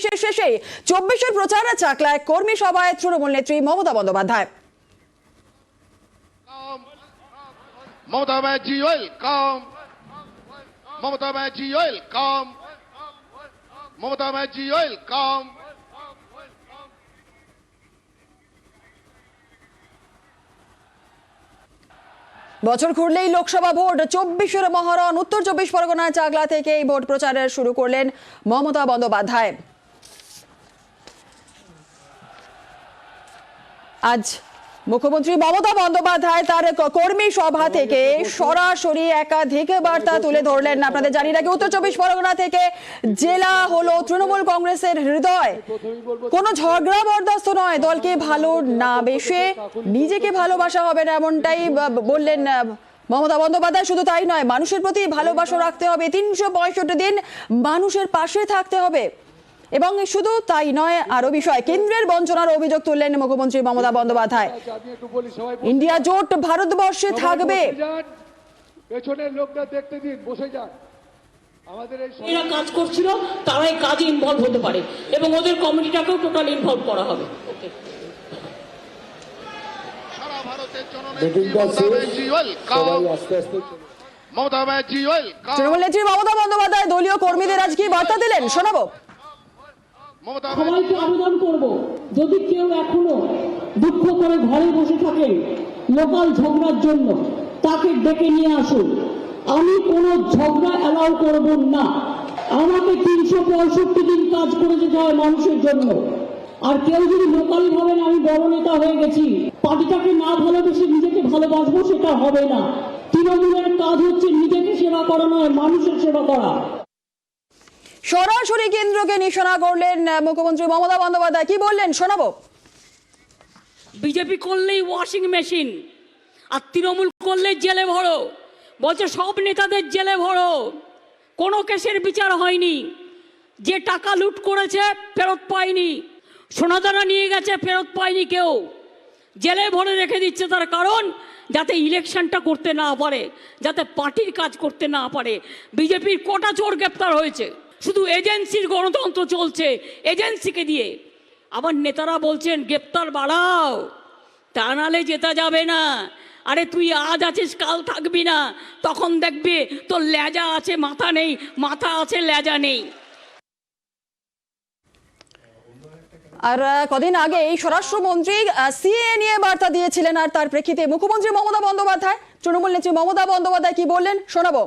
২৬-এর শেষে ২৪-এর প্রচার চাকলায় কর্মী সভায় তৃণমূল নেত্রী Mamata Bandyopadhyay. Mamata Banerjee welcome, Mamata Banerjee welcome, Mamata Banerjee welcome. বছর ঘুরলেই লোকসভা ভোট, ২৪-এর মহরণ। উত্তর ২৪ পরগনার চাকলা থেকে এই ভোট প্রচারের শুরু করলেন মমতা বন্দ্যোপাধ্যায়। আজ মুখ্যমন্ত্রী মমতা বন্দ্যোপাধ্যায় তার কর্মী সভা থেকে সরাসরি একাধিক বার্তা তুলে ধরলেন। আপনাদের জানি রাখি, উত্তর ২৪ পরগনা থেকে জেলা হলো তৃণমূল কংগ্রেসের হৃদয়। কোনো ঝগড়া বরদাস্ত নয়, দলকে ভালো না বেশে নিজেকে ভালোবাসা হবে না, এমনটাই বললেন মমতা বন্দ্যোপাধ্যায়। শুধু তাই নয়, মানুষের প্রতি ভালোবাসা রাখতে হবে, ৩৬৫ দিন মানুষের পাশে থাকতে হবে। এবং শুধু তাই নয়, আরো বিষয়, কেন্দ্রের বঞ্চনার অভিযোগ তুললেন মুখ্যমন্ত্রী মমতা বন্দ্যোপাধ্যায়। ইন্ডিয়া জোট ভারতবর্ষে থাকবে। পেছনের লোকটা দেখতে দিন, বসে যান। আমাদের এরা কাজ করছিল, তারাই কাজে ইনভলভ হতে পারে এবং ওদের কমিটিটাকেও টোটাল ইনভলভ করা হবে। সারা ভারতের জননেত্রী মমতা ব্যানার্জি ওয়েলকাম, মমতা ব্যানার্জি ওয়েলকাম। তৃণমূল নেত্রী মমতা বন্দ্যোপাধ্যায় দলীয় কর্মীদের আজ কি বার্তা দিলেন, শোনাবো। সবাইকে আবেদন করব, যদি কেউ এখনো দুঃখ করে ঘরে বসে থাকেন লোকাল ঝগড়ার জন্য, তাকে ডেকে নিয়ে আসুন। আমি কোনো ঝগড়া অ্যালাউ করব না। আমাকে ৩৬৫ দিন কাজ করে যেতে হয় মানুষের জন্য। আর কেউ যদি লোকাল ভাবেন আমি বড় নেতা হয়ে গেছি, পার্টিটাকে না ভালোবেসে নিজেকে ভালোবাসবো, সেটা হবে না। তৃণমূলের কাজ হচ্ছে নিজেকে সেবা করা নয়, মানুষের সেবা করা। সরাসরি কেন্দ্রকে নিশানা করলেন মুখ্যমন্ত্রী মমতা বন্দ্যোপাধ্যায়, কি বললেন, শোনাবো। বিজেপি করলেই ওয়াশিং মেশিন, আর তৃণমূল করলে জেলে ভরো। বলছে সব নেতাদের জেলে ভরো, কোনো কেসের বিচার হয়নি। যে টাকা লুট করেছে ফেরত পায়নি, সোনাদানা নিয়ে গেছে ফেরত পায়নি কেউ, জেলে ভরে রেখে দিচ্ছে। তার কারণ যাতে ইলেকশনটা করতে না পারে, যাতে পার্টির কাজ করতে না পারে। বিজেপির কটা চোর গ্রেপ্তার হয়েছে, শুধু এজেন্সির গণতন্ত্র চলছে, এজেন্সিকে দিয়ে। আবার নেতারা বলছেন গ্রেপ্তার বাড়াও, তা নাহলে জেতা যাবে না। আরে তুই আজ আছিস, কাল থাকবি না, তখন দেখবি তোর লেজা আছে মাথা নেই, মাথা আছে লেজা নেই। আর কদিন আগে এই স্বরাষ্ট্রমন্ত্রী সিএএ নিয়ে বার্তা দিয়েছিলেন, আর তার প্রেক্ষিতে মুখ্যমন্ত্রী মমতা বন্দ্যোপাধ্যায়, তৃণমূল নেত্রী মমতা বন্দ্যোপাধ্যায় কি বললেন, শোনাবো।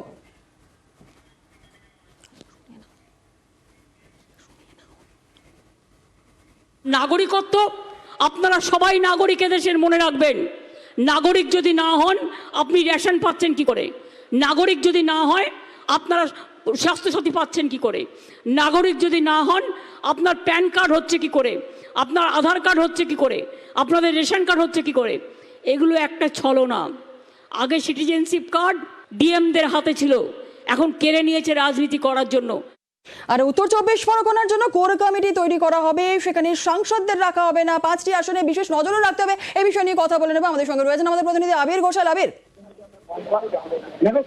নাগরিকত্ব, আপনারা সবাই নাগরিক এদেশের, মনে রাখবেন। নাগরিক যদি না হন আপনি রেশন পাচ্ছেন কি করে? নাগরিক যদি না হয় আপনারা স্বাস্থ্যসাথী পাচ্ছেন কি করে? নাগরিক যদি না হন আপনার প্যান কার্ড হচ্ছে কি করে? আপনার আধার কার্ড হচ্ছে কি করে? আপনাদের রেশন কার্ড হচ্ছে কি করে? এগুলো একটা ছলনা। আগে সিটিজেনশিপ কার্ড ডিএমদের হাতে ছিল, এখন কেড়ে নিয়েছে রাজনীতি করার জন্য। আর উত্তর ২৪ পরগনার জন্য কোর কমিটি তৈরি করা হবে, সেখানে সাংসদদের রাখা হবে না, ৫টি আসনে বিশেষ নজরও রাখতে হবে। এই বিষয় নিয়ে কথা বলে নেব। আমাদের সঙ্গে রয়েছেন আমাদের প্রতিনিধি আবির ঘোষাল। আবির,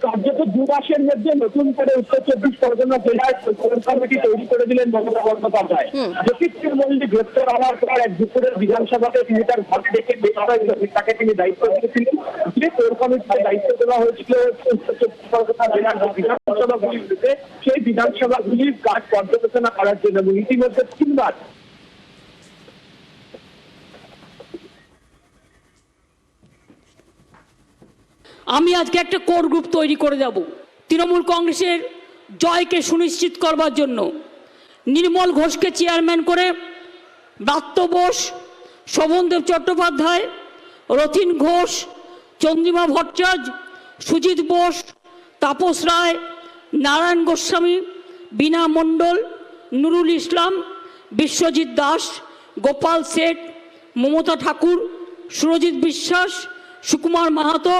কার্যত ২ মাসের মধ্যে নতুন করে উত্তর ২৪ পরগনা জেলায় কোর কমিটি তৈরি করে দিলেন মমতা বন্দ্যোপাধ্যায়। জ্যোতিপ্রিয় মল্লিক গ্রেপ্তার হওয়ার পর এক দুপুরের বিধানসভাতে তিনি তার ঘরে ডেকে তাকে তিনি দায়িত্ব দিয়েছিলেন। যে কোর কমিটির দায়িত্ব দেওয়া হয়েছিল উত্তর ২৪ পরগনা জেলার বিধানসভাগুলিতে, সেই বিধানসভাগুলির কাজ পর্যালোচনা করার জন্য। এবং ইতিমধ্যে ৩বার আমি আজকে একটা কোর গ্রুপ তৈরি করে যাব তৃণমূল কংগ্রেসের জয়কে সুনিশ্চিত করবার জন্য। নির্মল ঘোষকে চেয়ারম্যান করে ব্রাত্য বোস, শোভনদেব চট্টোপাধ্যায়, রথিন ঘোষ, চন্দ্রিমা ভট্টাচার্য, সুজিত বোস, তাপস রায়, নারায়ণ গোস্বামী, বীণা মণ্ডল, নুরুল ইসলাম, বিশ্বজিৎ দাস, গোপাল শেঠ, মমতা ঠাকুর, সুরজিৎ বিশ্বাস, সুকুমার মাহাতো,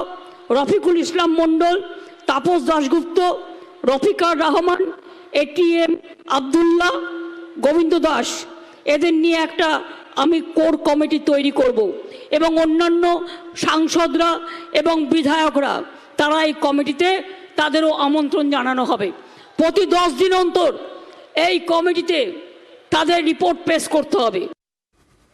রফিকুল ইসলাম মণ্ডল, তাপস দাশগুপ্ত, রফিকার রহমান, এটিএম আবদুল্লাহ, গোবিন্দ দাস, এদের নিয়ে একটা আমি কোর কমিটি তৈরি করব এবং অন্যান্য সাংসদরা এবং বিধায়করা তারা এই কমিটিতে তাদেরও আমন্ত্রণ জানানো হবে। প্রতি 10 দিন অন্তর এই কমিটিতে তাদের রিপোর্ট পেশ করতে হবে।